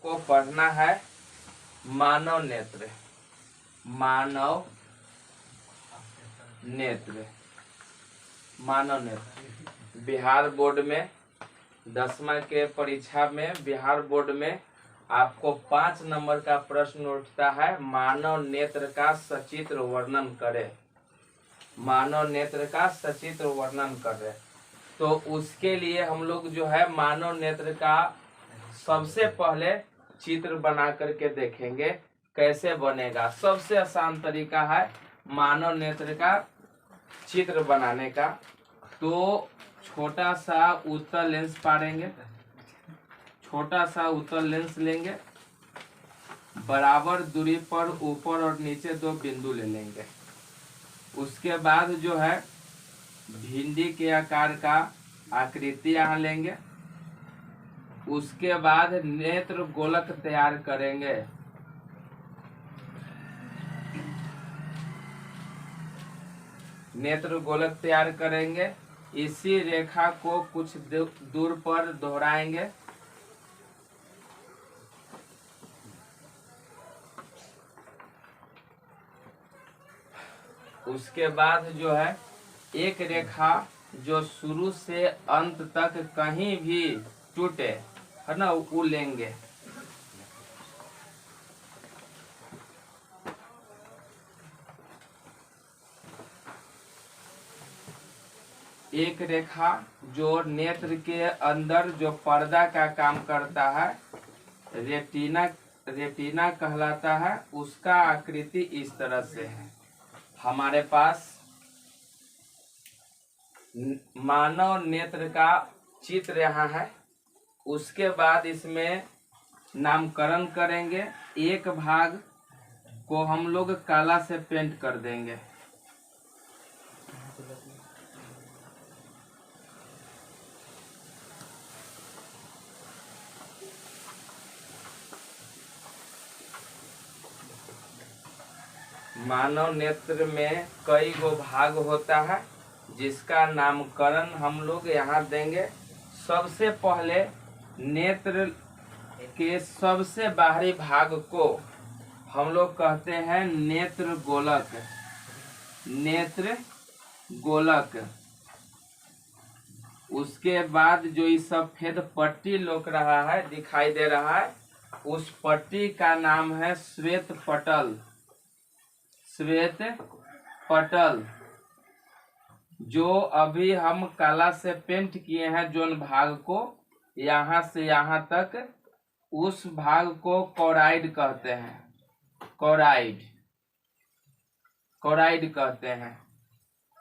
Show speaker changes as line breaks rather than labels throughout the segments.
आपको पढ़ना है मानव नेत्र। मानव नेत्र, मानव नेत्र बिहार बोर्ड में 10वीं के परीक्षा में बिहार बोर्ड में आपको 5 नंबर का प्रश्न उठता है, मानव नेत्र का सचित्र वर्णन करें। मानव नेत्र का सचित्र वर्णन करें। तो उसके लिए हम लोग जो है मानव नेत्र का सबसे पहले चित्र बना करके देखेंगे कैसे बनेगा। सबसे आसान तरीका है मानव नेत्र का चित्र बनाने का। तो छोटा सा उत्तल लेंस पारेंगे, छोटा सा उत्तल लेंस लेंगे, बराबर दूरी पर ऊपर और नीचे 2 बिंदु ले लेंगे। उसके बाद जो है भिंडी के आकार का आकृति यहाँ लेंगे। उसके बाद नेत्र गोलक तैयार करेंगे। नेत्र गोलक तैयार करेंगे। इसी रेखा को कुछ दूर पर दोहराएंगे। उसके बाद जो है एक रेखा जो शुरू से अंत तक कहीं भी टूटे है ना, वो लेंगे। एक रेखा जो नेत्र के अंदर जो पर्दा का काम करता है, रेटिना कहलाता है, उसका आकृति इस तरह से है। हमारे पास मानव नेत्र का चित्र यहाँ है। उसके बाद इसमें नामकरण करेंगे। एक भाग को हम लोग काला से पेंट कर देंगे। मानव नेत्र में कई गो भाग होता है जिसका नामकरण हम लोग यहाँ देंगे। सबसे पहले नेत्र के सबसे बाहरी भाग को हम लोग कहते हैं नेत्र गोलक। नेत्र गोलक। उसके बाद जो ये सफेद पट्टी लोक रहा है, दिखाई दे रहा है, उस पट्टी का नाम है श्वेत पटल। श्वेत पटल जो अभी हम काला से पेंट किए हैं जोन भाग को, यहाँ से यहाँ तक, उस भाग को कोराइड कहते हैं। कोराइड, कोराइड कहते हैं।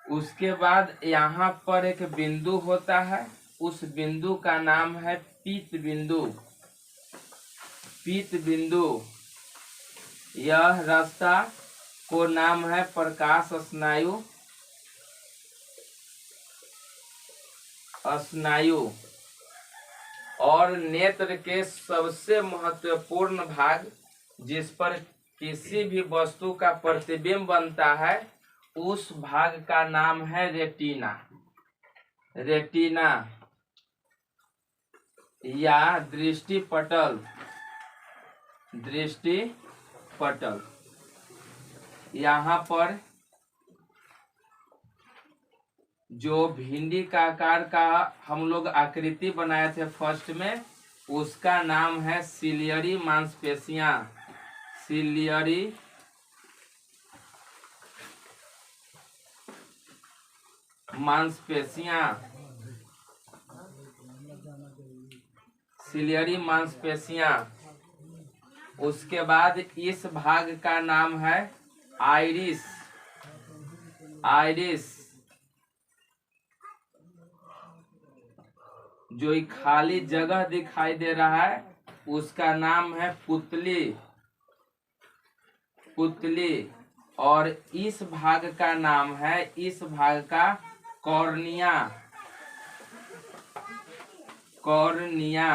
उसके बाद यहाँ पर एक बिंदु होता है, उस बिंदु का नाम है पीत बिंदु। पीत बिंदु। यह रास्ता को नाम है प्रकाश स्नायु। स्नायु। और नेत्र के सबसे महत्वपूर्ण भाग जिस पर किसी भी वस्तु का प्रतिबिंब बनता है, उस भाग का नाम है रेटिना। रेटिना या दृष्टि पटल। दृष्टि पटल। यहाँ पर जो भिंडी का आकार का हम लोग आकृति बनाए थे फर्स्ट में, उसका नाम है सिलियरी मांसपेशियां। सिलियरी मांसपेशियां। सिलियरी मांसपेशियां। उसके बाद इस भाग का नाम है आइरिस। आइरिस। जो खाली जगह दिखाई दे रहा है उसका नाम है पुतली। पुतली। और इस भाग का नाम है, इस भाग का कॉर्निया। कॉर्निया।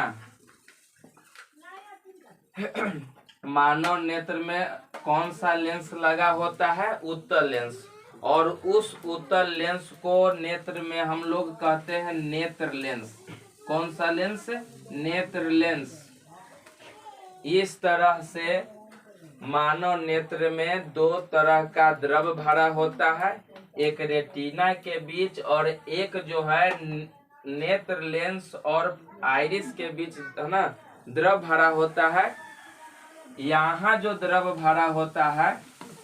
मानव नेत्र में कौन सा लेंस लगा होता है? उत्तल लेंस। और उस उत्तल लेंस को नेत्र में हम लोग कहते हैं नेत्र लेंस। कौन सा लेंस? नेत्र लेंस। इस तरह से मानव नेत्र में दो तरह का द्रव भरा होता है, एक रेटिना के बीच और एक जो है नेत्र लेंस और आइरिस के बीच, है ना, द्रव भरा होता है। यहाँ जो द्रव भरा होता है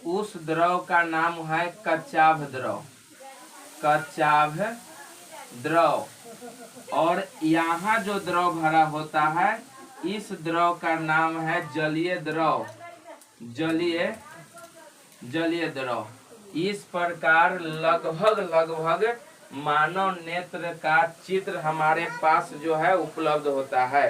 उस द्रव का नाम है कच्चाभ द्रव, कच्चाभ द्रव। और यहाँ जो द्रव भरा होता है इस द्रव का नाम है जलीय द्रव, जलीय द्रव। इस प्रकार लगभग मानव नेत्र का चित्र हमारे पास जो है उपलब्ध होता है।